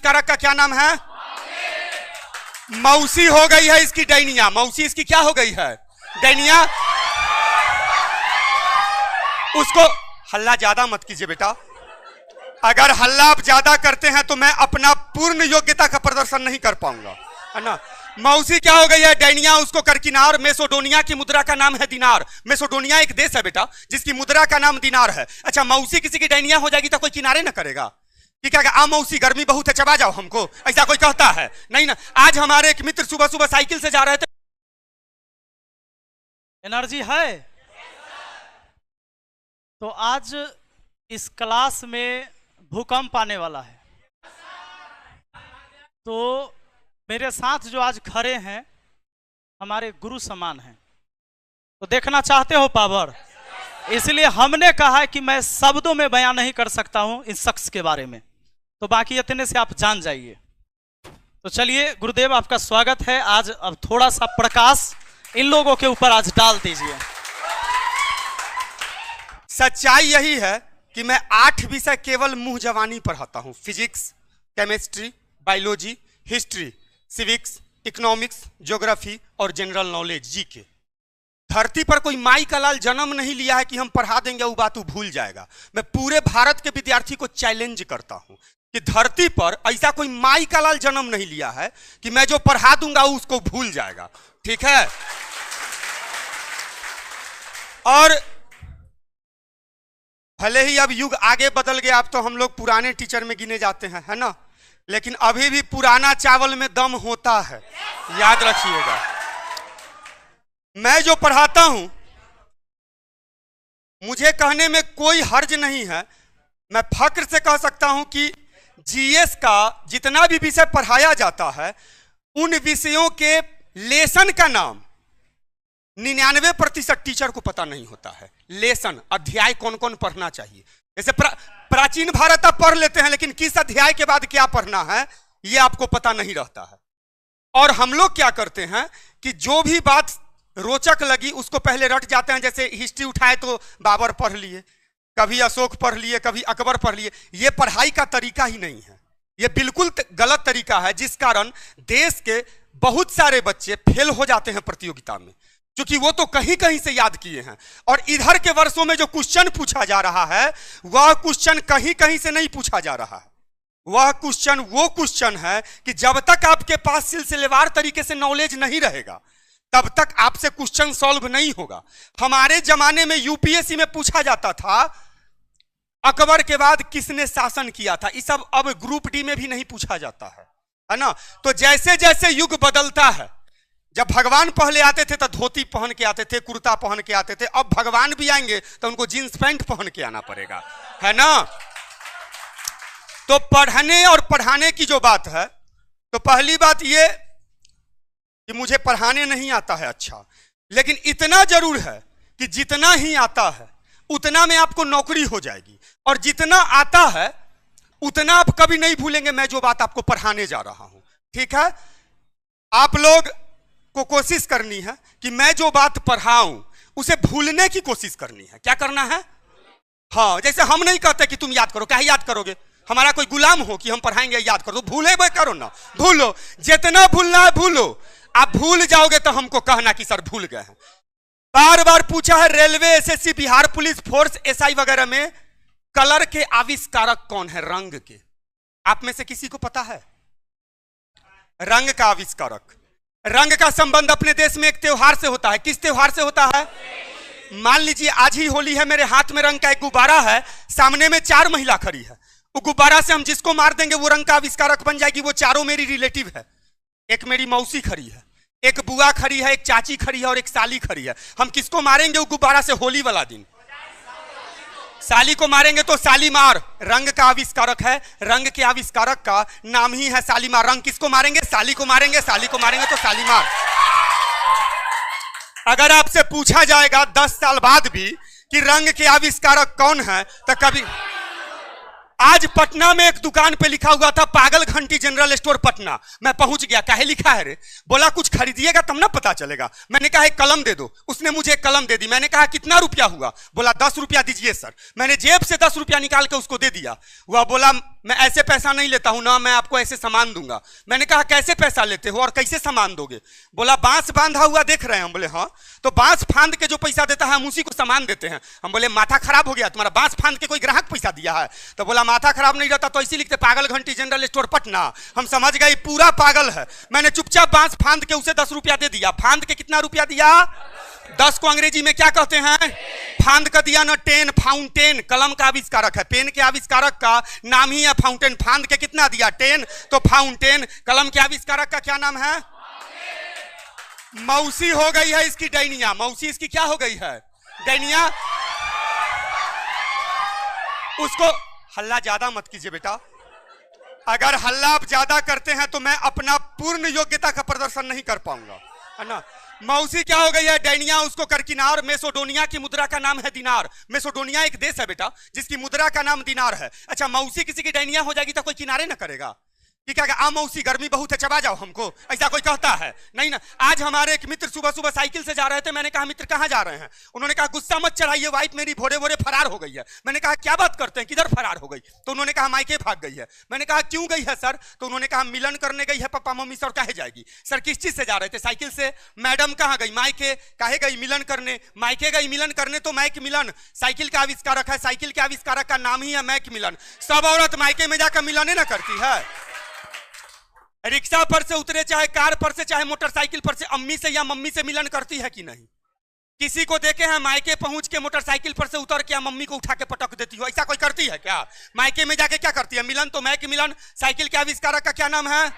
आविष्कारक का क्या नाम है? मौसी हो गई है इसकी डैनिया। मौसी इसकी क्या हो गई है? डैनिया। उसको हल्ला ज्यादा मत कीजिए बेटा, अगर हल्ला आप ज्यादा करते हैं तो मैं अपना पूर्ण योग्यता का प्रदर्शन नहीं कर पाऊंगा, है ना। मौसी क्या हो गई है? डैनिया। उसको करकिनार। मेसोडोनिया की मुद्रा का नाम है दिनार। मेसोडोनिया एक देश है बेटा जिसकी मुद्रा का नाम दिनार है। अच्छा, मौसी किसी की डैनिया हो जाएगी तो कोई किनारे ना करेगा कि क्या आ मौसी गर्मी बहुत है चबा जाओ हमको, ऐसा कोई कहता है? नहीं ना। आज हमारे एक मित्र सुबह सुबह साइकिल से जा रहे थे। एनर्जी है तो आज इस क्लास में भूकंप आने वाला है। तो मेरे साथ जो आज खड़े हैं हमारे गुरु समान हैं, तो देखना चाहते हो पावर, इसलिए हमने कहा है कि मैं शब्दों में बयां नहीं कर सकता हूं इन शख्स के बारे में, तो बाकी इतने से आप जान जाइए। तो चलिए गुरुदेव आपका स्वागत है। आज अब थोड़ा सा प्रकाश इन लोगों के ऊपर आज डाल दीजिए। सच्चाई यही है कि मैं 8 विषय केवल मुंह जवानी पढ़ाता हूं। Physics, chemistry, biology, history, civics, economics, geography और जनरल नॉलेज, जीके। धरती पर कोई माई का लाल जन्म नहीं लिया है कि हम पढ़ा देंगे वो बात वो भूल जाएगा। मैं पूरे भारत के विद्यार्थी को चैलेंज करता हूं कि धरती पर ऐसा कोई माई का लाल जन्म नहीं लिया है कि मैं जो पढ़ा दूंगा वो उसको भूल जाएगा, ठीक है। और भले ही अब युग आगे बदल गया, अब तो हम लोग पुराने टीचर में गिने जाते हैं, है ना, लेकिन अभी भी पुराना चावल में दम होता है, याद रखिएगा। मैं जो पढ़ाता हूं मुझे कहने में कोई हर्ज नहीं है। मैं फक्र से कह सकता हूं कि जीएस का जितना भी विषय पढ़ाया जाता है उन विषयों के लेसन का नाम 99% टीचर को पता नहीं होता है। लेसन, अध्याय कौन कौन पढ़ना चाहिए। जैसे प्राचीन भारत आप पढ़ लेते हैं, लेकिन किस अध्याय के बाद क्या पढ़ना है यह आपको पता नहीं रहता है। और हम लोग क्या करते हैं कि जो भी बात रोचक लगी उसको पहले रट जाते हैं। जैसे हिस्ट्री उठाए तो बाबर पढ़ लिए, कभी अशोक पढ़ लिए, कभी अकबर पढ़ लिए। यह पढ़ाई का तरीका ही नहीं है, यह बिल्कुल गलत तरीका है, जिस कारण देश के बहुत सारे बच्चे फेल हो जाते हैं प्रतियोगिता में, क्योंकि वो तो कहीं कहीं से याद किए हैं। और इधर के वर्षों में जो क्वेश्चन पूछा जा रहा है वह क्वेश्चन कहीं कहीं से नहीं पूछा जा रहा है। वह क्वेश्चन वो क्वेश्चन है कि जब तक आपके पास सिलसिलेवार तरीके से नॉलेज नहीं रहेगा तब तक आपसे क्वेश्चन सॉल्व नहीं होगा। हमारे जमाने में यूपीएससी में पूछा जाता था अकबर के बाद किसने शासन किया था, ये सब अब ग्रुप डी में भी नहीं पूछा जाता है ना। तो जैसे जैसे युग बदलता है, जब भगवान पहले आते थे तो धोती पहन के आते थे, कुर्ता पहन के आते थे। अब भगवान भी आएंगे तो उनको जींस पैंट पहन के आना पड़ेगा, है ना। तो पढ़ने और पढ़ाने की जो बात है, तो पहली बात ये कि मुझे पढ़ाने नहीं आता है अच्छा, लेकिन इतना जरूर है कि जितना ही आता है उतना में आपको नौकरी हो जाएगी, और जितना आता है उतना आप कभी नहीं भूलेंगे मैं जो बात आपको पढ़ाने जा रहा हूं, ठीक है। आप लोग को कोशिश करनी है कि मैं जो बात पढ़ाऊं उसे भूलने की कोशिश करनी है। क्या करना है? हाँ, जैसे हम नहीं कहते कि तुम याद करो, क्या याद करोगे? हमारा कोई गुलाम हो कि हम पढ़ाएंगे याद करो, तो भूले भाई करो ना, भूलो, जितना भूलना है भूलो। आप भूल जाओगे तो हमको कहना कि सर भूल गए हैं। बार बार पूछा है railway, SSC, Bihar police force, SI वगैरह में कलर के आविष्कारक कौन है? रंग के। आप में से किसी को पता है रंग का आविष्कारक? रंग का संबंध अपने देश में एक त्योहार से होता है। किस त्योहार से होता है? मान लीजिए आज ही होली है, मेरे हाथ में रंग का एक गुब्बारा है, सामने में 4 महिला खड़ी है। वो गुब्बारा से हम जिसको मार देंगे वो रंग का आविष्कारक बन जाएगी। वो चारों मेरी रिलेटिव है। एक मेरी मौसी खड़ी है, एक बुआ खड़ी है, एक चाची खड़ी है और एक साली खड़ी है। हम किसको मारेंगे वो गुब्बारा से होली वाला दिन? साली को मारेंगे तो सालीमार रंग का आविष्कारक है। रंग के आविष्कारक का नाम ही है सालीमार। रंग किसको मारेंगे? साली को मारेंगे। साली को मारेंगे तो सालीमार। अगर आपसे पूछा जाएगा 10 साल बाद भी कि रंग के आविष्कारक कौन है, तो कभी आज पटना में एक दुकान पे लिखा हुआ था पागल घंटी जनरल स्टोर पटना। मैं पहुंच गया, काहे लिखा है रे? बोला कुछ खरीदिएगा तब ना पता चलेगा। मैंने कहा एक कलम दे दो, उसने मुझे एक कलम दे दी। मैंने कहा कितना रुपया हुआ? बोला 10 रुपया दीजिए सर। मैंने जेब से 10 रुपया निकाल के उसको दे दिया। वह बोला मैं ऐसे पैसा नहीं लेता हूं ना, मैं आपको ऐसे सामान दूंगा। मैंने कहा कैसे पैसा लेते हो और कैसे सामान दोगे? बोला बांस बांधा हुआ देख रहे हैं। हम बोले हाँ। तो बांस फांद के जो पैसा देता है हम उसी को सामान देते हैं। हम बोले माथा खराब हो गया तुम्हारा, बांस फांद के कोई ग्राहक पैसा दिया है? तो बोला माथा खराब नहीं रहता तो इसी लिखते पागल घंटी जनरल स्टोर पटना। हम समझ गए पूरा पागल है। मैंने चुपचाप बांस फांद के उसे 10 रुपया दे दिया। फांद के कितना रुपया दिया? 10 को अंग्रेजी में क्या कहते हैं? फांद का दिया ना 10। फाउंटेन कलम का आविष्कारक है, पेन के आविष्कारक का नाम ही है फाउंटेन। फांद के कितना दिया? 10, तो फाउंटेन। कलम के आविष्कारक का क्या नाम है? मौसी हो गई है इसकी डैनिया। मौसी इसकी क्या हो गई है? डैनिया। उसको हल्ला ज्यादा मत कीजिए बेटा, अगर हल्ला आप ज्यादा करते हैं तो मैं अपना पूर्ण योग्यता का प्रदर्शन नहीं कर पाऊंगा, है ना। मौसी क्या हो गई है? डैनिया। उसको करकिनार। मेसोडोनिया की मुद्रा का नाम है दिनार। मेसोडोनिया एक देश है बेटा जिसकी मुद्रा का नाम दिनार है। अच्छा, मौसी किसी की डैनिया हो जाएगी तो कोई किनारे ना करेगा कि क्या? आ मौसी गर्मी बहुत है चबा जाओ हमको, ऐसा कोई कहता है? नहीं ना। आज हमारे एक मित्र सुबह सुबह साइकिल से जा रहे थे। मैंने कहा मित्र कहाँ जा रहे हैं? उन्होंने कहा गुस्सा मत चढ़ाइए, वाइफ मेरी भोरे भोरे फरार हो गई है। मैंने कहा क्या बात करते हैं, किधर फरार हो गई? तो उन्होंने कहा मायके भाग गई है। मैंने कहा क्यों गई है सर? तो उन्होंने कहा मिलन करने गई है पापा मम्मी से। और काहे जाएगी सर? किस चीज से जा रहे थे? साइकिल से। मैडम कहाँ गई? मायके। काहे गई? मिलन करने। मायके गई मिलन करने तो मैक मिलन साइकिल का आविष्कारक है। साइकिल के आविष्कारक का नाम ही है मैक मिलन। सब औरत मायके में जाकर मिलने ना करती है। रिक्शा पर से उतरे चाहे कार पर से चाहे मोटरसाइकिल पर से अम्मी से या मम्मी से मिलन करती है कि नहीं? किसी को देखे हैं मायके पहुंच के मोटरसाइकिल पर से उतर के मम्मी को उठा के पटक देती हो? ऐसा कोई करती है क्या? मायके में जाके क्या करती है? मिलन। तो मैक मिलन साइकिल के आविष्कारक का क्या नाम है?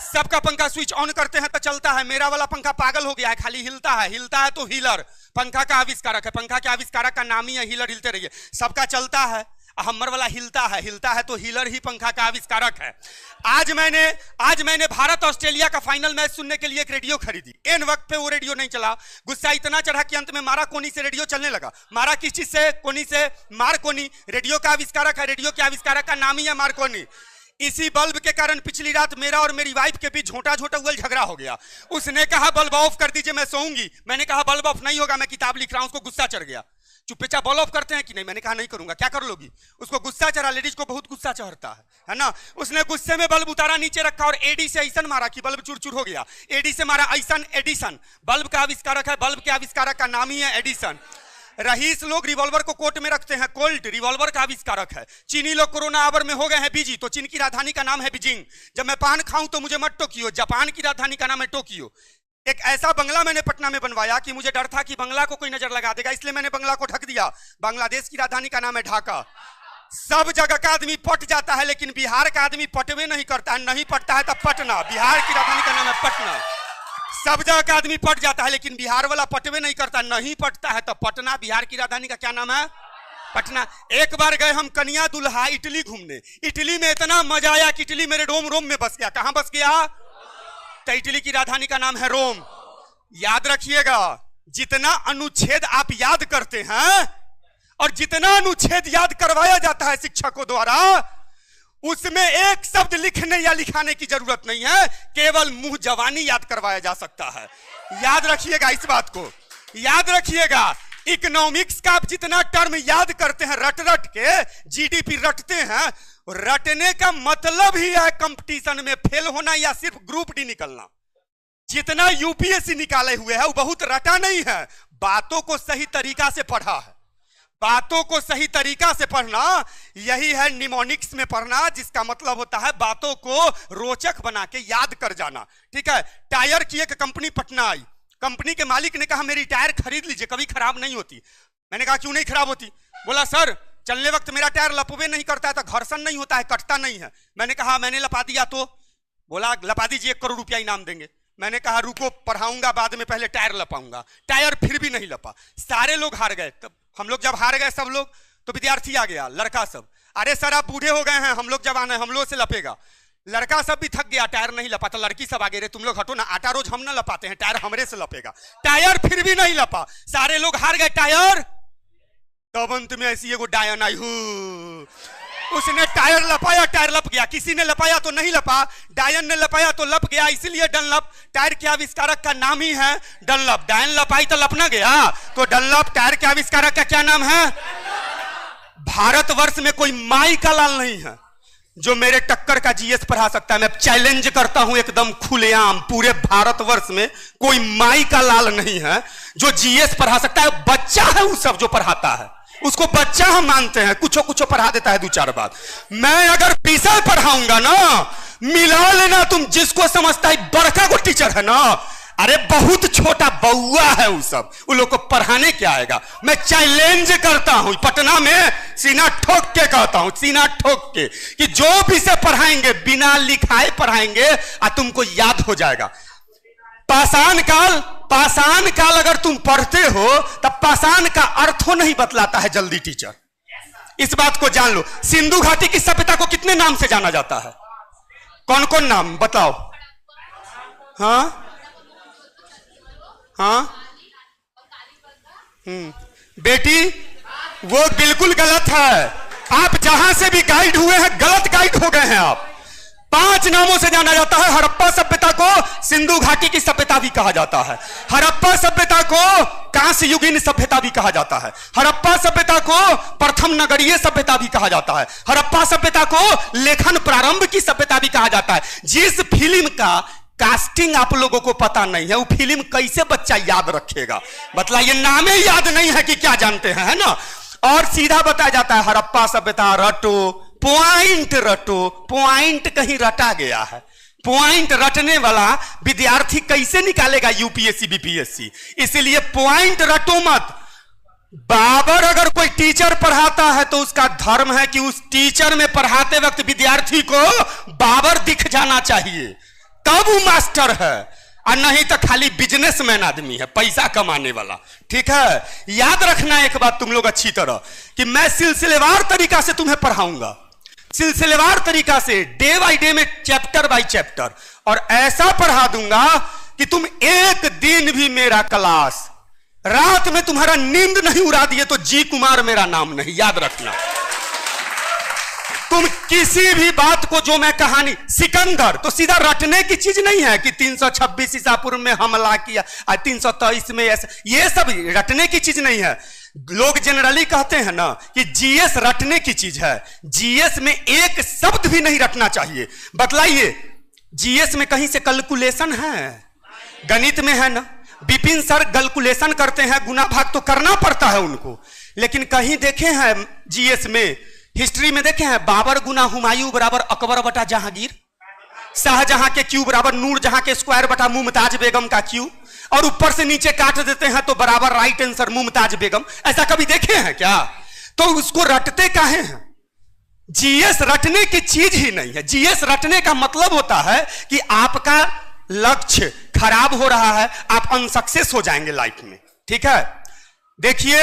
सबका पंखा स्विच ऑन करते हैं तो चलता है। मेरा वाला पंखा पागल हो गया है, खाली हिलता है। हिलता है तो हीलर पंखा का आविष्कारक है। पंखा के आविष्कारक का नाम ही है हीलर। हिलते रहिए। सबका चलता है, हमर वाला हिलता है। हिलता है तो हीलर ही पंखा का आविष्कारक है। आज मैंने भारत ऑस्ट्रेलिया का फाइनल मैच सुनने के लिए एक रेडियो खरीदी। एन वक्त पे वो रेडियो नहीं चला। गुस्सा इतना चढ़ा कि अंत में मारा कोनी से रेडियो चलने लगा। मारा किस चीज से? कोनी से। मारकोनी रेडियो का आविष्कारक है। रेडियो के आविष्कारक का नाम ही है मारकोनी। इसी बल्ब के कारण पिछली रात मेरा और मेरी वाइफ के बीच झोटा उगल झगड़ा हो गया। उसने कहा बल्ब ऑफ कर दीजिए मैं सोऊंगी। मैंने कहा बल्ब ऑफ नहीं होगा, मैं किताब लिख रहा हूं। उसको गुस्सा चढ़ गया। चुपचाप बल्ब ऑफ करते हैं कि नहीं? मैंने कहा नहीं करूंगा। क्या कर लोगी? उसको गुस्सा चढ़ा। लेडीज को बहुत गुस्सा चढ़ता है ना। उसने गुस्से में बल्ब उतारा, नीचे रखा और एडी से ऐसा मारा कि बल्ब चूर हो गया। एडी से मारा ऐसन। एडिसन बल्ब का आविष्कारक है। बल्ब के आविष्कारक का नाम ही है एडिसन। रईस लोग रिवॉल्वर को कोट में रखते हैं। कोल्ट रिवॉल्वर का आविष्कारक है। चीनी लोग कोरोना आवर में हो गए हैं बिजी, तो चीन की राजधानी का नाम है बीजिंग। जब मैं पान खाऊं तो मुझे मत टोकियो। जापान की राजधानी का नाम है टोक्यो। एक ऐसा बंगला मैंने पटना में बनवाया कि मुझे डर था कि बंगला को कोई नजर लगा देगा, इसलिए मैंने बंगला को ढक दिया। बांग्लादेश की राजधानी का नाम है ढाका। सब जगह का आदमी पट जाता है लेकिन बिहार का आदमी पटवे नहीं करता है। नहीं पटता है तब पटना। बिहार की राजधानी का नाम है पटना। सब जगह का आदमी पट जाता है लेकिन बिहार वाला पटवे नहीं करता। नहीं पटता है तब पटना। बिहार की राजधानी का क्या नाम है? पटना। एक बार गए हम कन्या दुल्हा इटली घूमने। इटली में इतना मजा आया कि इटली मेरे रोम में बस गया। कहां बस गया? तो इटली की राजधानी का नाम है रोम। याद रखिएगा, जितना अनुच्छेद आप याद करते हैं और जितना अनुच्छेद याद करवाया जाता है शिक्षकों द्वारा, उसमें एक शब्द लिखने या लिखाने की जरूरत नहीं है। केवल मुंह जवानी याद करवाया जा सकता है। याद रखिएगा इस बात को। याद रखिएगा, इकोनॉमिक्स का आप जितना टर्म याद करते हैं रट के, जीडीपी रटते हैं, रटने का मतलब ही है कंपटीशन में फेल होना या सिर्फ ग्रुप डी निकलना। जितना यूपीएससी निकाले हुए है वो बहुत रटा नहीं है, बातों को सही तरीका से पढ़ा है। बातों को सही तरीका से पढ़ना यही है निमोनिक्स में पढ़ना, जिसका मतलब होता है बातों को रोचक बना के याद कर जाना। ठीक है। टायर की एक कंपनी पटना आई। कंपनी के मालिक ने कहा मेरी टायर खरीद लीजिए, कभी खराब नहीं होती। मैंने कहा क्यों नहीं खराब होती? बोला सर चलने वक्त मेरा टायर लपवे नहीं करता है, तो घर्षण नहीं होता है, कटता नहीं है। मैंने कहा मैंने लपा दिया तो? बोला लपा दीजिए, 1 करोड़ रुपया इनाम देंगे। मैंने कहा रुको पढ़ाऊंगा बाद में, पहले टायर लपाऊंगा। टायर फिर भी नहीं लपा। सारे लोग हार गए। तब हम लोग जब हार गए सब लोग, तो विद्यार्थी आ गया, लड़का सब, अरे सर आप बूढ़े हो गए हैं, हम लोग जवान हैं, हम लोग से लपेगा। लड़का सब भी थक गया, टायर नहीं लपा। तो लड़की सब आगे, रे तुम लोग हटो ना, आटा रोज हम ना लपाते हैं, टायर हमरे से लपेगा। टायर फिर भी नहीं लपा। सारे लोग हार गए टायर। तब अंत में ऐसी एगो डायन आई, उसने टायर लपाया, टायर लप गया। किसी ने लपाया तो नहीं लपा, डायन ने लपाया तो लप गया, इसलिए डनलप। टायर के आविष्कारक का नाम ही है डनलप। डायन लपाई तो लपना गया, तो डनलप टायर के आविष्कारक का क्या नाम है? भारतवर्ष में कोई माई का लाल नहीं है। जो मेरे टक्कर का जीएस पढ़ा सकता है। मैं चैलेंज करता हूं एकदम खुलेआम, पूरे भारतवर्ष में कोई माई का लाल नहीं है जो जीएस पढ़ा सकता है। बच्चा है वो सब जो पढ़ाता है, उसको बच्चा हम मानते हैं, कुछ कुछ पढ़ा देता है 2-4 बात। मैं अगर विषय पढ़ाऊंगा ना, मिला लेना तुम, जिसको समझता है बड़का को टीचर है ना, अरे बहुत छोटा बउआ है वो सब, वो लोग को पढ़ाने क्या आएगा। मैं चैलेंज करता हूं, पटना में सीना ठोक के कहता हूं, सीना ठोक के, कि जो विषय पढ़ाएंगे बिना लिखाए पढ़ाएंगे और तुमको याद हो जाएगा। पाषाण काल अगर तुम पढ़ते हो तब पाषाण का अर्थों नहीं बतलाता है जल्दी टीचर, इस बात को जान लो। सिंधु घाटी की सभ्यता को कितने नाम से जाना जाता है? कौन कौन नाम बताओ? हाँ बेटी, वो बिल्कुल गलत है। आप जहां से भी गाइड हुए हैं गलत गाइड हो गए हैं आप। 5 नामों से जाना जाता है। हड़प्पा सभ्यता को सिंधु घाटी की सभ्यता भी कहा जाता है, हड़प्पा सभ्यता को कांस्य युगीन सभ्यता भी कहा जाता है, हड़प्पा सभ्यता को प्रथम नगरीय सभ्यता भी कहा जाता है, हड़प्पा सभ्यता को लेखन प्रारंभ की सभ्यता भी कहा जाता है। जिस फिल्म का कास्टिंग आप लोगों को पता नहीं है, वो फिल्म कैसे बच्चा याद रखेगा? बतलाइए, नामे याद नहीं है कि क्या जानते हैं, है ना? और सीधा बताया जाता है हड़प्पा सभ्यता रटो, पॉइंट रटो। पॉइंट कहीं रटा गया है, पॉइंट रटने वाला विद्यार्थी कैसे निकालेगा यूपीएससी बीपीएससी? इसलिए पॉइंट रटो मत। बाबर अगर कोई टीचर पढ़ाता है तो उसका धर्म है कि उस टीचर में पढ़ाते वक्त विद्यार्थी को बाबर दिख जाना चाहिए, तब वो मास्टर है, और नहीं तो खाली बिजनेसमैन आदमी है, पैसा कमाने वाला। ठीक है, याद रखना एक बात तुम लोग अच्छी तरह, कि मैं सिलसिलेवार तरीका से तुम्हें पढ़ाऊंगा, सिलसिलेवार तरीका से, डे बाय डे में, चैप्टर बाय चैप्टर, और ऐसा पढ़ा दूंगा कि तुम एक दिन भी मेरा क्लास रात में तुम्हारा नींद नहीं उड़ा दिए तो जी कुमार मेरा नाम नहीं। याद रखना, तुम किसी भी बात को, जो मैं कहानी सिकंदर तो सीधा रटने की चीज नहीं है कि 326 ईसा पूर्व में हमला किया, 323 में ऐसा, ये सब रटने की चीज नहीं है। लोग जनरली कहते हैं ना कि जीएस रटने की चीज है। जीएस में एक शब्द भी नहीं रटना चाहिए। बतलाइए, जीएस में कहीं से कैलकुलेशन है? गणित में है ना, विपिन सर कैलकुलेशन करते हैं, गुना भाग तो करना पड़ता है उनको, लेकिन कहीं देखे हैं जीएस में, हिस्ट्री में देखे हैं बाबर गुना हुमायूं बराबर अकबर बटा जहांगीर, शाहजहां के क्यू बराबर नूरजहां के स्क्वायर बटा मुमताज बेगम का क्यू, और ऊपर से नीचे काट देते हैं तो बराबर राइट आंसर मुमताज बेगम? ऐसा कभी देखे हैं क्या? तो उसको रटते काहे हैं? जीएस रटने की चीज ही नहीं है। जीएस रटने का मतलब होता है कि आपका लक्ष्य खराब हो रहा है, आप अनसक्सेस हो जाएंगे लाइफ में। ठीक है, देखिए,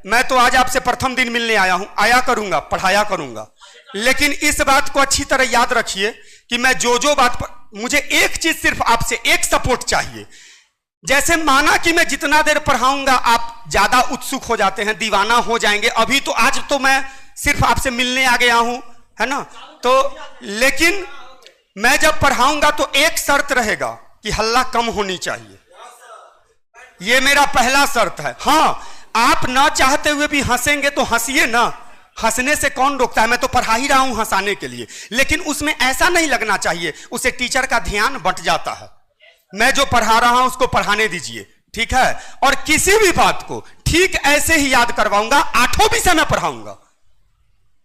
मैं तो आज आपसे प्रथम दिन मिलने आया हूं, आया करूंगा, पढ़ाया करूंगा, लेकिन इस बात को अच्छी तरह याद रखिए कि मैं जो बात पर, मुझे एक चीज सिर्फ आपसे, एक सपोर्ट चाहिए। जैसे माना कि मैं जितना देर पढ़ाऊंगा आप ज्यादा उत्सुक हो जाते हैं, दीवाना हो जाएंगे। अभी तो आज तो मैं सिर्फ आपसे मिलने आ गया हूं, है ना? तो लेकिन मैं जब पढ़ाऊंगा तो एक शर्त रहेगा कि हल्ला कम होनी चाहिए, ये मेरा पहला शर्त है। हाँ, आप ना चाहते हुए भी हंसेंगे तो हंसिए ना, हंसने से कौन रोकता है? मैं तो पढ़ा ही रहा हूं हंसाने के लिए, लेकिन उसमें ऐसा नहीं लगना चाहिए, उससे टीचर का ध्यान बंट जाता है। मैं जो पढ़ा रहा हूं उसको पढ़ाने दीजिए, ठीक है? और किसी भी बात को ठीक ऐसे ही याद करवाऊंगा। 8 विषय मैं पढ़ाऊंगा।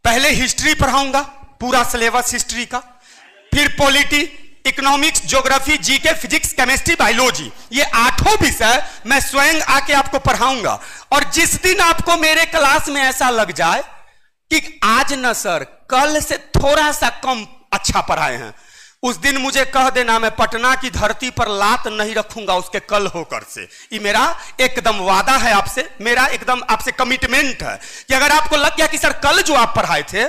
पहले हिस्ट्री पढ़ाऊंगा, पूरा सिलेबस हिस्ट्री का, फिर polity, economics, geography, GK, physics, chemistry, biology, ये 8 विषय मैं स्वयं आके आपको पढ़ाऊंगा। और जिस दिन आपको मेरे क्लास में ऐसा लग जाए कि आज न सर, कल से थोड़ा सा कम अच्छा पढ़ाए हैं, उस दिन मुझे कह देना, मैं पटना की धरती पर लात नहीं रखूंगा उसके कल होकर से। ये मेरा एकदम वादा है आपसे, मेरा एकदम आपसे कमिटमेंट है कि अगर आपको लग गया कि सर कल जो आप पढ़ाए थे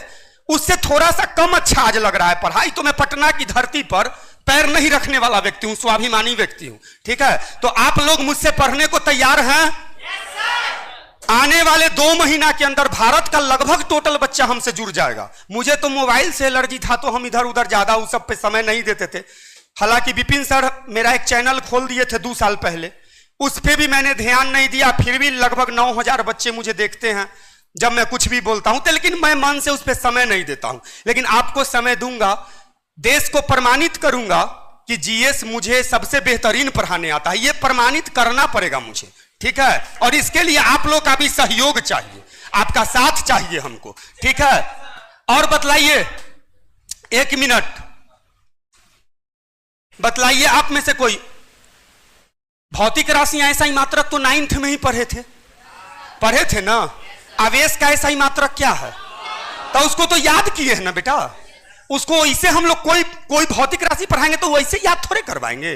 उससे थोड़ा सा कम अच्छा आज लग रहा है पढ़ाई, तो मैं पटना की धरती पर पैर नहीं रखने वाला व्यक्ति हूं, स्वाभिमानी व्यक्ति हूं। ठीक है, तो आप लोग मुझसे पढ़ने को तैयार हैं? आने वाले 2 महीना के अंदर भारत का लगभग टोटल बच्चा हमसे जुड़ जाएगा। मुझे तो मोबाइल से एलर्जी था तो हम इधर उधर ज्यादा उस सब पे समय नहीं देते थे। हालांकि विपिन सर मेरा एक चैनल खोल दिए थे 2 साल पहले, उस पर भी मैंने ध्यान नहीं दिया, फिर भी लगभग 9000 बच्चे मुझे देखते हैं। जब मैं कुछ भी बोलता हूं तो, लेकिन मैं मन से उस पर समय नहीं देता हूं। लेकिन आपको समय दूंगा, देश को प्रमाणित करूंगा कि जीएस मुझे सबसे बेहतरीन पढ़ाने आता है। यह प्रमाणित करना पड़ेगा मुझे, ठीक है। और इसके लिए आप लोग का भी सहयोग चाहिए, आपका साथ चाहिए हमको, ठीक है। और बतलाइए, 1 मिनट बतलाइए, आप में से कोई भौतिक राशियां ऐसा ही मात्रक तो 9th में ही पढ़े थे ना। आवेश का ऐसा ही मात्रक क्या है, तो उसको तो याद किए हैं ना बेटा। उसको इसे हम लोग कोई भौतिक राशि पढ़ाएंगे तो वैसे याद थोड़े करवाएंगे।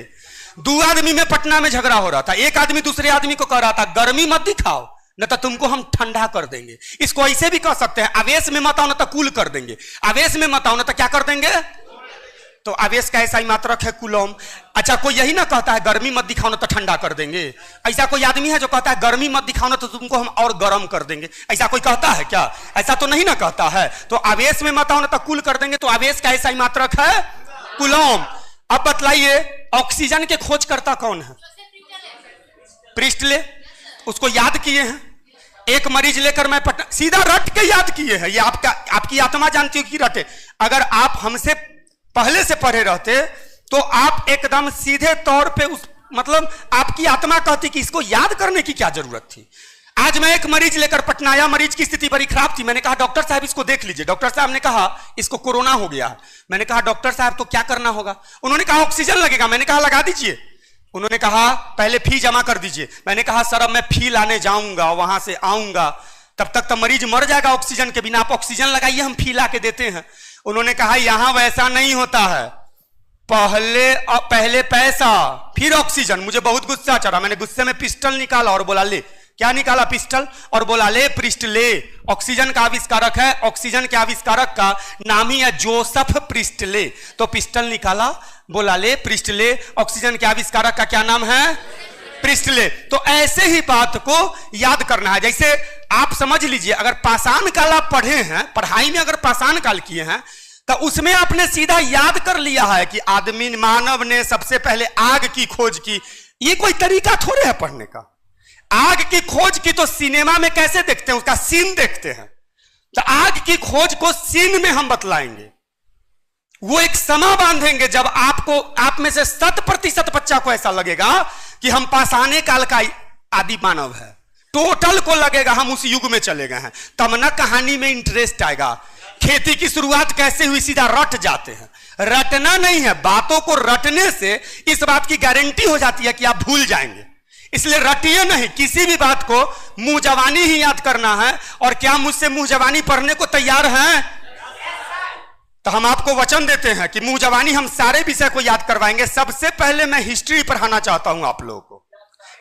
2 आदमी में पटना में झगड़ा हो रहा था, एक आदमी दूसरे आदमी को कह रहा था गर्मी मत दिखाओ न तो तुमको हम ठंडा कर देंगे। इसको ऐसे भी कह सकते हैं, आवेश में मत आओ न तो कूल कर देंगे, आवेश में मत आओ न तो क्या कर देंगे। तो आवेश का ऐसा ही मात्रक है कूलम। अच्छा, कोई यही ना कहता है गर्मी मत दिखाओ ना तो ठंडा कर देंगे। ऐसा कोई आदमी है जो कहता है गर्मी मत दिखाओ ना तो तुमको हम और गर्म कर देंगे? ऐसा कोई कहता है क्या? ऐसा तो नहीं ना कहता है। तो आवेश में मत आओ ना तो कूल कर देंगे, तो आवेश का ऐसा ही मात्रक है कूलम। अब बतलाइए, ऑक्सीजन के खोजकर्ता कौन है? प्रिस्टले। उसको याद किए हैं। एक मरीज लेकर मैं पटना, सीधा रट के याद किए हैं। ये आपकी आत्मा जानती हो कि रटे। अगर आप हमसे पहले से पढ़े रहते तो आप एकदम सीधे तौर पे मतलब आपकी आत्मा कहती कि इसको याद करने की क्या जरूरत थी। आज मैं एक मरीज लेकर पटना आया, मरीज की स्थिति बड़ी खराब थी। मैंने कहा डॉक्टर साहब इसको देख लीजिए। डॉक्टर साहब ने कहा इसको कोरोना हो गया। मैंने कहा डॉक्टर साहब तो क्या करना होगा? उन्होंने कहा ऑक्सीजन लगेगा। मैंने कहा लगा दीजिए। उन्होंने कहा पहले फी जमा कर दीजिए। मैंने कहा सर अब मैं फी लाने जाऊंगा, वहां से आऊंगा, तब तक तो मरीज मर जाएगा ऑक्सीजन के बिना। आप ऑक्सीजन लगाइए, हम फी ला के देते हैं। उन्होंने कहा यहां वैसा नहीं होता है, पहले पैसा फिर ऑक्सीजन। मुझे बहुत गुस्सा चढ़ा। मैंने गुस्से में पिस्टल निकाला और बोला ले। क्या निकाला? पिस्टल। और बोला ले प्रिस्टले। ऑक्सीजन का आविष्कारक है, ऑक्सीजन के आविष्कारक का नाम ही है जोसेफ प्रिस्टले। तो पिस्टल निकाला, बोला ले प्रिस्टले। ऑक्सीजन के आविष्कारक का क्या नाम है? प्रिस्टले। तो ऐसे ही बात को याद करना है। जैसे आप समझ लीजिए, अगर पाषाण काल आप पढ़े हैं, पढ़ाई में अगर पाषाण काल किए हैं, तो उसमें आपने सीधा याद कर लिया है कि आदमी मानव ने सबसे पहले आग की खोज की। ये कोई तरीका थोड़े है पढ़ने का। आग की खोज की तो सिनेमा में कैसे देखते हैं, उसका सीन देखते हैं। तो आग की खोज को सीन में हम बतलाएंगे। वो एक समय बांधेंगे जब आप में से 100% बच्चा को ऐसा लगेगा कि हम पाषाण काल का आदि मानव है। टोटल को लगेगा हम उस युग में चले गए हैं। तब ना कहानी में इंटरेस्ट आएगा। खेती की शुरुआत कैसे हुई, सीधा रट जाते हैं। रटना नहीं है, बातों को रटने से इस बात की गारंटी हो जाती है कि आप भूल जाएंगे। इसलिए रटिए नहीं, किसी भी बात को मुंह जवानी ही याद करना है। और क्या मुझसे मुंह जवानी पढ़ने को तैयार हैं? तो हम आपको वचन देते हैं कि मुंह जवानी हम सारे विषय को याद करवाएंगे। सबसे पहले मैं हिस्ट्री पढ़ाना चाहता हूं आप लोगों को,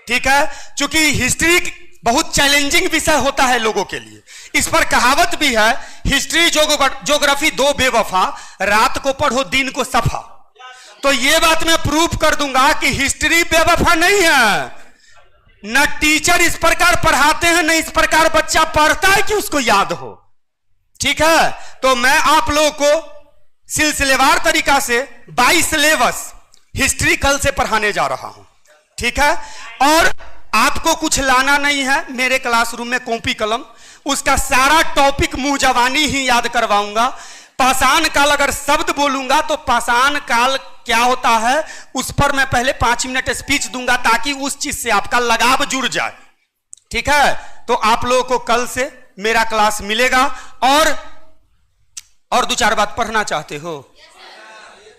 ठीक है? क्योंकि हिस्ट्री बहुत चैलेंजिंग विषय होता है लोगों के लिए। इस पर कहावत भी है, हिस्ट्री ज्योग्राफी दो बेवफा, रात को पढ़ो दिन को सफा। तो ये बात मैं प्रूफ कर दूंगा कि हिस्ट्री बेवफा नहीं है। न टीचर इस प्रकार पढ़ाते हैं, न इस प्रकार बच्चा पढ़ता है कि उसको याद हो, ठीक है? तो मैं आप लोगों को सिलसिलेवार तरीका से 22 सिलेबस हिस्ट्री कल से पढ़ाने जा रहा हूं, ठीक है? और आपको कुछ लाना नहीं है। मेरे क्लासरूम में कॉपी कलम, उसका सारा टॉपिक मुंह जवानी ही याद करवाऊंगा। पाषाण काल अगर शब्द बोलूंगा तो पाषाण काल क्या होता है उस पर मैं पहले 5 मिनट स्पीच दूंगा, ताकि उस चीज से आपका लगाव जुड़ जाए, ठीक है? तो आप लोगों को कल से मेरा क्लास मिलेगा। और 2-4 बात पढ़ना चाहते हो?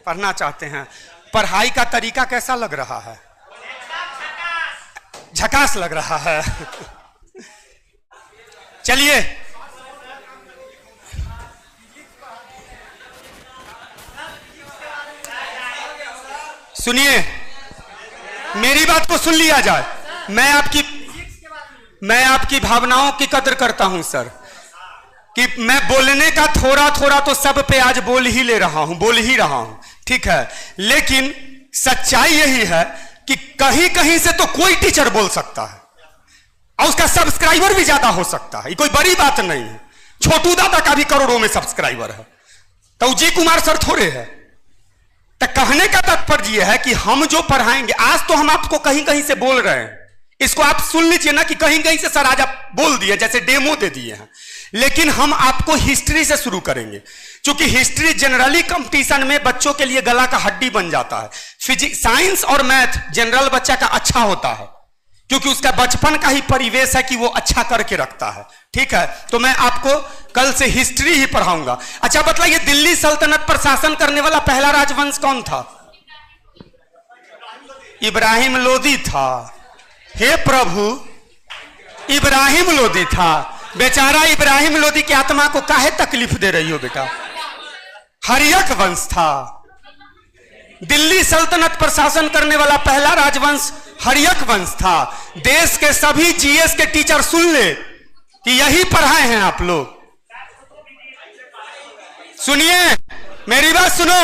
पढ़ना चाहते हैं? पढ़ाई का तरीका कैसा लग रहा है? झकास लग रहा है। चलिए सुनिए, मेरी बात को सुन लिया जाए। मैं आपकी भावनाओं की कदर करता हूं सर, कि मैं बोलने का थोड़ा थोड़ा तो सब पे आज बोल ही रहा हूं, ठीक है? लेकिन सच्चाई यही है कि कहीं कहीं से तो कोई टीचर बोल सकता है और उसका सब्सक्राइबर भी ज्यादा हो सकता है। ये कोई बड़ी बात नहीं है। छोटू दादा का भी करोड़ों में सब्सक्राइबर है, तो जी कुमार सर थोड़े है। तो कहने का तात्पर्य यह है कि हम जो पढ़ाएंगे, आज तो हम आपको कहीं कहीं से बोल रहे हैं, इसको आप सुन लीजिए ना कि कहीं कहीं से सर आज आप बोल दिए, जैसे डेमो दे दिए हैं, लेकिन हम आपको हिस्ट्री से शुरू करेंगे, क्योंकि हिस्ट्री जनरली कंपटीशन में बच्चों के लिए गला का हड्डी बन जाता है। फिजिक्स, साइंस और मैथ जनरल बच्चा का अच्छा होता है, क्योंकि उसका बचपन का ही परिवेश है कि वो अच्छा करके रखता है। ठीक है, तो मैं आपको कल से हिस्ट्री ही पढ़ाऊंगा। अच्छा बतलाइए, दिल्ली सल्तनत पर शासन करने वाला पहला राजवंश कौन था? इब्राहिम लोदी था। हे प्रभु, इब्राहिम लोदी था। बेचारा इब्राहिम लोदी की आत्मा को काहे तकलीफ दे रही हो बेटा? हर्यक वंश था। दिल्ली सल्तनत पर शासन करने वाला पहला राजवंश हर्यक वंश था। देश के सभी जीएस के टीचर सुन ले कि यही पढ़ाए हैं आप लोग। सुनिए, मेरी बात सुनो।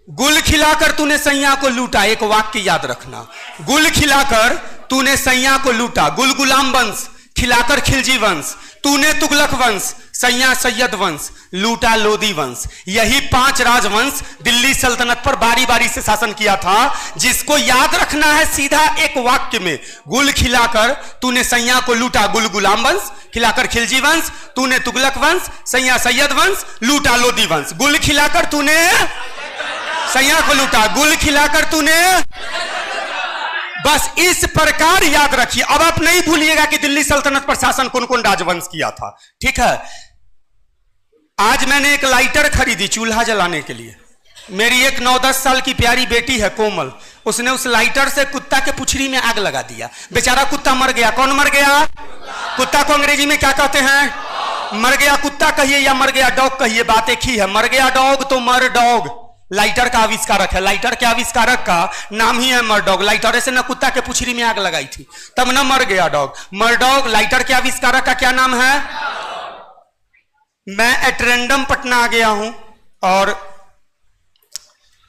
गुल खिलाकर तूने सैया को लूटा, एक वाक्य याद रखना। गुल खिलाकर तूने सैया को लूटा, गुल गुलाम वंश, खिलाकर खिलजी वंश, तूने तुगलक वंश, सैया सैयद वंश, लूटा लोदी वंश। यही 5 राजवंश दिल्ली सल्तनत पर बारी बारी से शासन किया था, जिसको याद रखना है सीधा एक वाक्य में। गुल खिलाकर तूने सैया को लूटा, गुल गुलाम वंश, खिलाकर खिलजी वंश, तूने तुगलक वंश, सैया सैयद वंश, लूटा लोदी वंश। गुल खिलाकर तूने सैया को लूटा, गुल खिलाकर तूने, बस इस प्रकार याद रखिए। अब आप नहीं भूलिएगा कि दिल्ली सल्तनत पर शासन कौन कौन राजवंश किया था। ठीक है, आज मैंने एक लाइटर खरीदी चूल्हा जलाने के लिए। मेरी एक 9-10 साल की प्यारी बेटी है कोमल, उसने उस लाइटर से कुत्ता के पुछड़ी में आग लगा दिया। बेचारा कुत्ता मर गया। कौन मर गया? कुत्ता को अंग्रेजी में क्या कहते हैं? मर गया कुत्ता कहिए या मर गया डॉग कहिए, बात एक ही है। मर गया डॉग तो मर डॉग। लाइटर का आविष्कारक है, लाइटर के आविष्कारक का नाम ही है मर्डॉग। लाइटर से न कुत्ता के पुछड़ी में आग लगाई थी, तब न मर गया डॉग। मर्डॉग लाइटर के आविष्कारक का क्या नाम है? मैं एट रैंडम पटना आ गया हूं और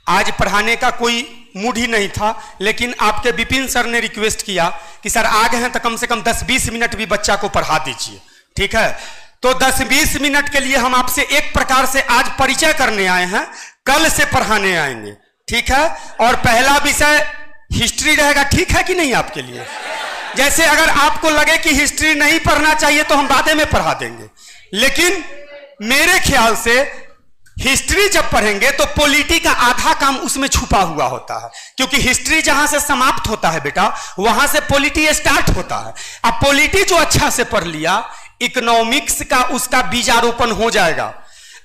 आज पढ़ाने का कोई मूड ही नहीं था, लेकिन आपके विपिन सर ने रिक्वेस्ट किया कि सर आ गए हैं तो कम से कम 10-20 मिनट भी बच्चा को पढ़ा दीजिए। ठीक है, तो 10-20 मिनट के लिए हम आपसे एक प्रकार से आज परिचय करने आए हैं, कल से पढ़ाने आएंगे। ठीक है, और पहला विषय हिस्ट्री रहेगा। ठीक है कि नहीं आपके लिए? जैसे अगर आपको लगे कि हिस्ट्री नहीं पढ़ना चाहिए तो हम बाद में पढ़ा देंगे, लेकिन मेरे ख्याल से हिस्ट्री जब पढ़ेंगे तो पॉलिटी का आधा काम उसमें छुपा हुआ होता है, क्योंकि हिस्ट्री जहां से समाप्त होता है बेटा, वहां से पॉलिटी स्टार्ट होता है। अब पॉलिटी जो अच्छा से पढ़ लिया, इकोनॉमिक्स का उसका बीजारोपण हो जाएगा।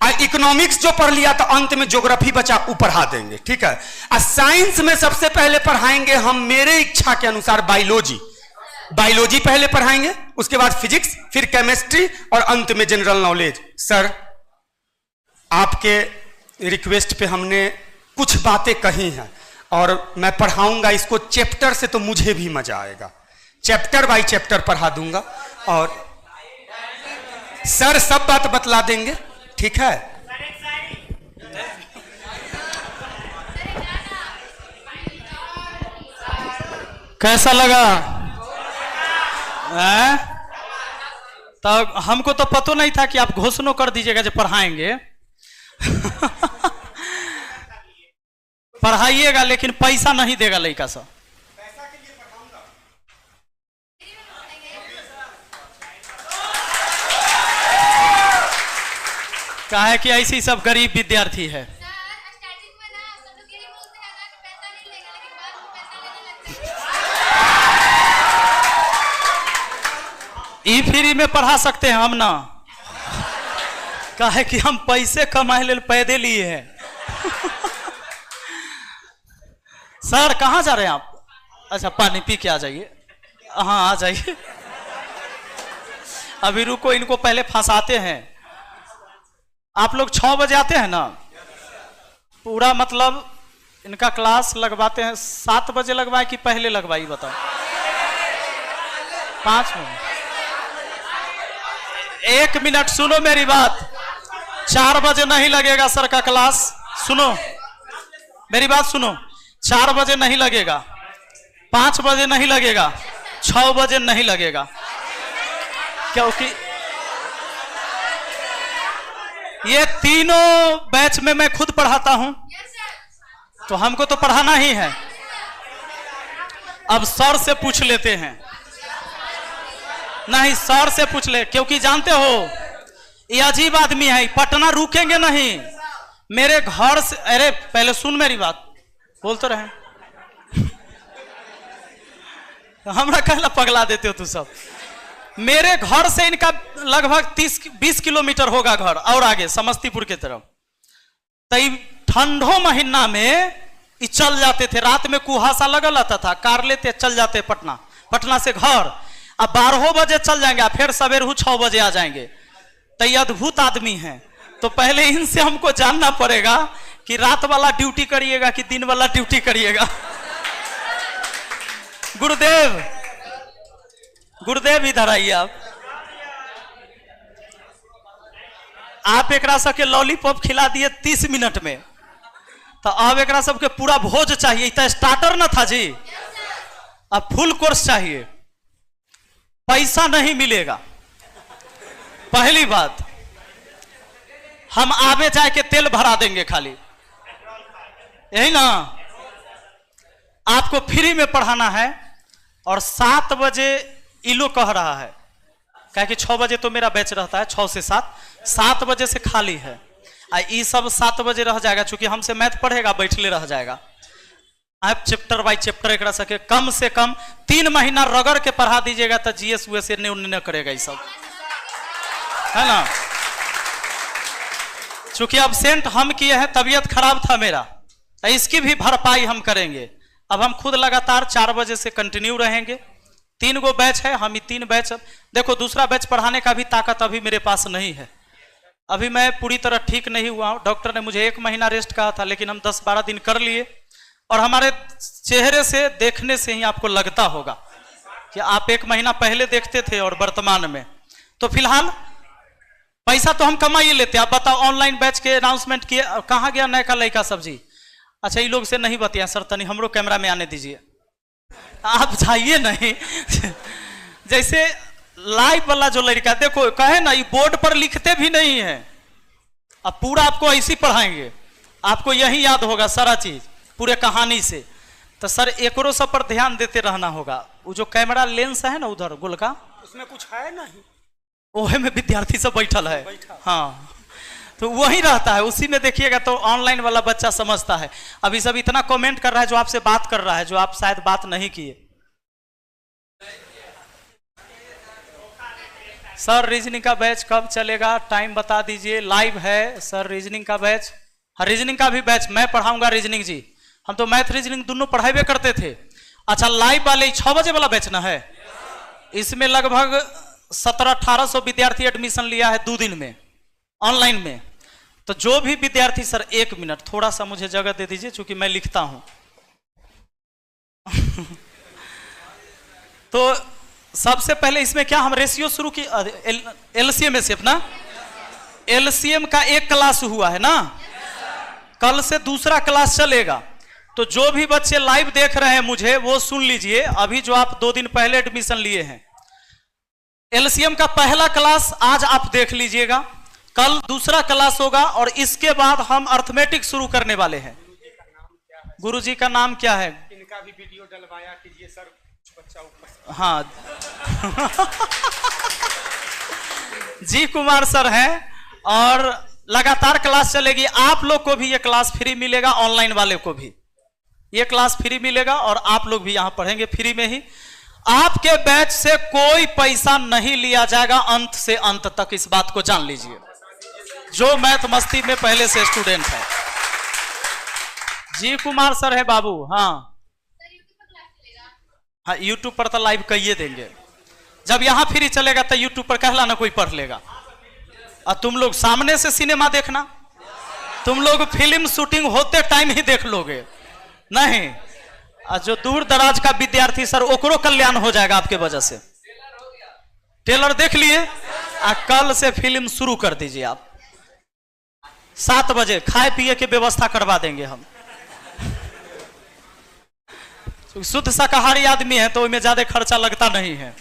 और इकोनॉमिक्स जो पढ़ लिया तो अंत में ज्योग्राफी बचा पढ़ा देंगे। ठीक है, और साइंस में सबसे पहले पढ़ाएंगे हम, मेरे इच्छा के अनुसार, बायोलॉजी। बायोलॉजी पहले पढ़ाएंगे, उसके बाद फिजिक्स, फिर केमिस्ट्री और अंत में जनरल नॉलेज। सर, आपके रिक्वेस्ट पे हमने कुछ बातें कही हैं और मैं पढ़ाऊंगा इसको चैप्टर से, तो मुझे भी मजा आएगा। चैप्टर बाय चैप्टर पढ़ा दूंगा और सर सब बात बतला देंगे। ठीक है, कैसा लगा? तो हमको तो पता नहीं था कि आप घोषणा कर दीजिएगा जब पढ़ाएंगे। पढ़ाइएगा लेकिन पैसा नहीं देगा लड़का सब। क्या है कि ऐसी सब गरीब विद्यार्थी है। ई फ्री में पढ़ा सकते हैं हम ना, क्या है कि हम पैसे कमाए ले पैदे लिए हैं। सर कहाँ जा रहे हैं आप? अच्छा पानी पी के आ जाइए। हाँ आ जाइए, अभी रुको, इनको पहले फंसाते हैं। आप लोग 6 बजे आते हैं ना? पूरा मतलब इनका क्लास लगवाते हैं 7 बजे लगवाए कि पहले लगवाई बताओ? 5 मिनट, 1 मिनट सुनो मेरी बात। 4 बजे नहीं लगेगा सर का क्लास। सुनो मेरी बात सुनो, 4 बजे नहीं लगेगा, 5 बजे नहीं लगेगा, 6 बजे नहीं लगेगा, क्योंकि ये तीनों बैच में मैं खुद पढ़ाता हूं, तो हमको तो पढ़ाना ही है। अब सर से पूछ लेते हैं, नहीं सर से पूछ ले, क्योंकि जानते हो ये अजीब आदमी है, पटना रुकेंगे नहीं। मेरे घर से, अरे पहले सुन मेरी बात, बोल तो रहे हमरा कहला पगला देते हो तू सब। मेरे घर से इनका लगभग 30-20 किलोमीटर होगा घर, और आगे समस्तीपुर की तरफ। तई ठंडो महीना में ये चल जाते थे, रात में कुहासा लगा रहता था, कार लेते चल जाते पटना, पटना से घर। अब 12 बजे चल जाएंगे, फिर सवेर 6 बजे आ जाएंगे। तो ये अद्भुत आदमी हैं। तो पहले इनसे हमको जानना पड़ेगा कि रात वाला ड्यूटी करिएगा कि दिन वाला ड्यूटी करिएगा। गुरुदेव, गुरुदेव इधर आइए आप एक सबके लॉलीपॉप खिला दिए 30 मिनट में, तो अब एक सबके पूरा भोज चाहिए। तो स्टार्टर ना था जी, अब फुल कोर्स चाहिए। पैसा नहीं मिलेगा, पहली बात। हम आवे जाए के तेल भरा देंगे खाली, यही ना। आपको फ्री में पढ़ाना है। और 7 बजे इलो कह रहा है, क्या कि 6 बजे तो मेरा बैच रहता है, 6 से 7 बजे से खाली है। ये सब 7 बजे रह जाएगा, चूंकि हमसे मैथ पढ़ेगा, बैठले रह जाएगा। आप चैप्टर बाय चैप्टर एक सके कम से कम 3 महीना रगड़ के पढ़ा दीजिएगा, तो जीएस यूएस ने करेगा ये सब, है ना। चूंकि अब्सेंट हम किए हैं, तबीयत खराब था मेरा, तो इसकी भी भरपाई हम करेंगे। अब हम खुद लगातार 4 बजे से कंटिन्यू रहेंगे। 3 गो बैच है, हम ही 3 बैच। देखो दूसरा बैच पढ़ाने का भी ताकत अभी मेरे पास नहीं है। अभी मैं पूरी तरह ठीक नहीं हुआ हूं। डॉक्टर ने मुझे 1 महीना रेस्ट कहा था, लेकिन हम 10-12 दिन कर लिए। और हमारे चेहरे से देखने से ही आपको लगता होगा कि आप 1 महीना पहले देखते थे और वर्तमान में। तो फिलहाल पैसा तो हम कमा ही लेते। आप बताओ, ऑनलाइन बैच के अनाउंसमेंट किए, कहाँ गया नया का लड़का सब्जी? अच्छा, ये लोग से नहीं बताया सर, तनी हमरो कैमरा में आने दीजिए। आप जाइए नहीं। जैसे लाइव वाला जो लड़का, देखो कहे ना, ये बोर्ड पर लिखते भी नहीं है। अब पूरा आपको ऐसे पढ़ाएंगे, आपको यही याद होगा सारा चीज पूरे कहानी से। तो सर एकरो सब पर ध्यान देते रहना होगा। वो जो कैमरा लेंस है ना उधर गोल का, उसमें कुछ है नहीं, ओहे में विद्यार्थी सब बैठल है। हाँ, तो वही रहता है, उसी में देखिएगा तो ऑनलाइन वाला बच्चा समझता है। अभी सब इतना कमेंट कर रहा है जो आपसे बात कर रहा है, जो आप शायद बात नहीं किए। सर रीजनिंग का बैच कब चलेगा, टाइम बता दीजिए। लाइव है सर रीजनिंग का बैच। हाँ, रीजनिंग का भी बैच मैं पढ़ाऊंगा। रीजनिंग जी, हम तो मैथ रीजनिंग दोनों पढ़ाई करते थे। अच्छा, लाइव वाले 6 बजे वाला बैच ना है, इसमें लगभग 1700-1800 विद्यार्थी एडमिशन लिया है 2 दिन में ऑनलाइन में। तो जो भी विद्यार्थी, सर 1 मिनट थोड़ा सा मुझे जगह दे दीजिए, क्योंकि मैं लिखता हूं। तो सबसे पहले इसमें क्या हम रेशियो शुरू की, एलसीएम से अपना एलसीएम का 1 क्लास हुआ है ना, कल से दूसरा क्लास चलेगा। तो जो भी बच्चे लाइव देख रहे हैं मुझे, वो सुन लीजिए। अभी जो आप 2 दिन पहले एडमिशन लिए हैं, एलसीएम का पहला क्लास आज आप देख लीजिएगा, कल दूसरा क्लास होगा, और इसके बाद हम अर्थमेटिक शुरू करने वाले हैं। गुरुजी का नाम क्या है? इनका भी वीडियो डलवाया कीजिए सर, बच्चा ऊपर। हाँ जी कुमार सर हैं, और लगातार क्लास चलेगी। आप लोग को भी ये क्लास फ्री मिलेगा, ऑनलाइन वाले को भी ये क्लास फ्री मिलेगा, और आप लोग भी यहां पढ़ेंगे फ्री में ही। आपके बैच से कोई पैसा नहीं लिया जाएगा अंत से अंत तक, इस बात को जान लीजिए। जो मैथ मस्ती में पहले से स्टूडेंट है। जी कुमार सर है बाबू। हाँ हाँ, यूट्यूब पर तो लाइव कहिए देंगे। जब यहां फ्री चलेगा तो यूट्यूब पर कहला ना कोई पढ़ लेगा। और तुम लोग सामने से सिनेमा देखना, तुम लोग फिल्म शूटिंग होते टाइम ही देख लोगे नहीं। और जो दूर दराज का विद्यार्थी सर, ओकरो कल्याण हो जाएगा आपके वजह से। ट्रेलर देख लिए, कल से फिल्म शुरू कर दीजिए आप। 7 बजे खाए पिए की व्यवस्था करवा देंगे हम। शुद्ध शाकाहारी आदमी है तो उसमें ज्यादा खर्चा लगता नहीं है,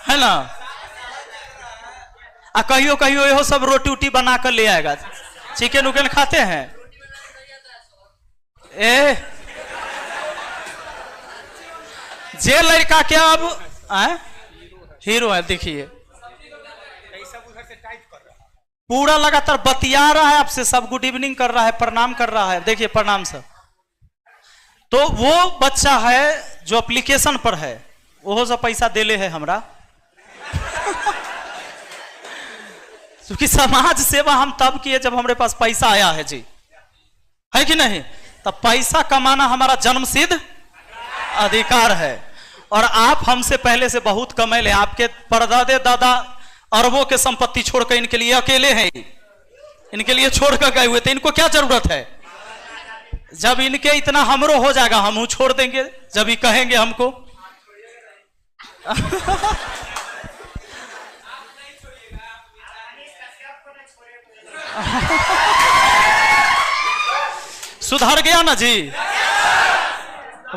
है ना। कहियो कहियो यो सब रोटी उटी बना कर ले आएगा। चिकन उकन खाते हैं? जे लड़का के अब हीरो है, देखिए पूरा लगातार बतिया रहा है आपसे, सब गुड इवनिंग कर रहा है, प्रणाम कर रहा है, देखिए प्रणाम सर। तो वो बच्चा है जो एप्लीकेशन पर है, वो सब पैसा देले है हमरा क्योंकि समाज सेवा हम तब किए जब हमारे पास पैसा आया है जी, है कि नहीं? तब पैसा कमाना हमारा जन्मसिद्ध अधिकार है। और आप हमसे पहले से बहुत कमाए, आपके परदादे दादा अरबों के संपत्ति छोड़कर इनके लिए अकेले हैं, इनके लिए छोड़कर गए हुए थे, इनको क्या जरूरत है? जब इनके इतना हमरो हो जाएगा हम छोड़ देंगे, जब ये कहेंगे हमको सुधर गया ना जी?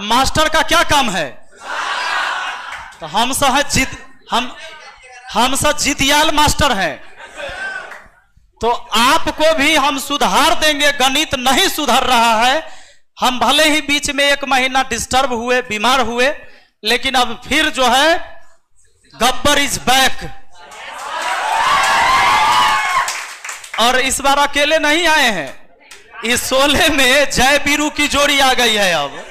मास्टर का क्या काम है? तो हम सब जितियाल मास्टर हैं, तो आपको भी हम सुधार देंगे। गणित नहीं सुधर रहा है, हम भले ही बीच में 1 महीना डिस्टर्ब हुए, बीमार हुए, लेकिन अब फिर जो है गब्बर इज बैक। और इस बार अकेले नहीं आए हैं, इस 16 में जय बीरू की जोड़ी आ गई है अब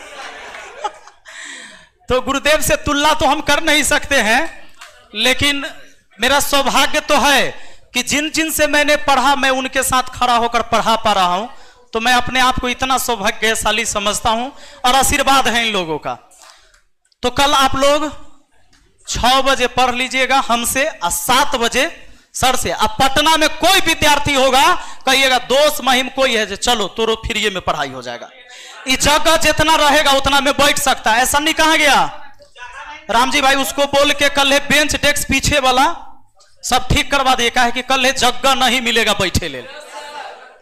तो गुरुदेव से तुलना तो हम कर नहीं सकते हैं, लेकिन मेरा सौभाग्य तो है कि जिन जिन से मैंने पढ़ा मैं उनके साथ खड़ा होकर पढ़ा पा रहा हूं, तो मैं अपने आप को इतना सौभाग्यशाली समझता हूं और आशीर्वाद है इन लोगों का। तो कल आप लोग 6 बजे पढ़ लीजिएगा हमसे और 7 बजे सर से। अब पटना में कोई विद्यार्थी होगा कहिएगा दोस्त महिम कोई है, चलो तो फ्री में पढ़ाई हो जाएगा। ये जगह जितना रहेगा उतना में बैठ सकता है, ऐसा नहीं कहा गया? राम जी भाई उसको बोल के कल है बेंच डेस्क पीछे वाला सब ठीक करवा दिए, कहा है कि कल है जगह नहीं मिलेगा बैठे ले,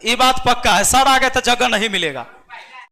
ये बात पक्का है। सर आ गए तो जगह नहीं मिलेगा।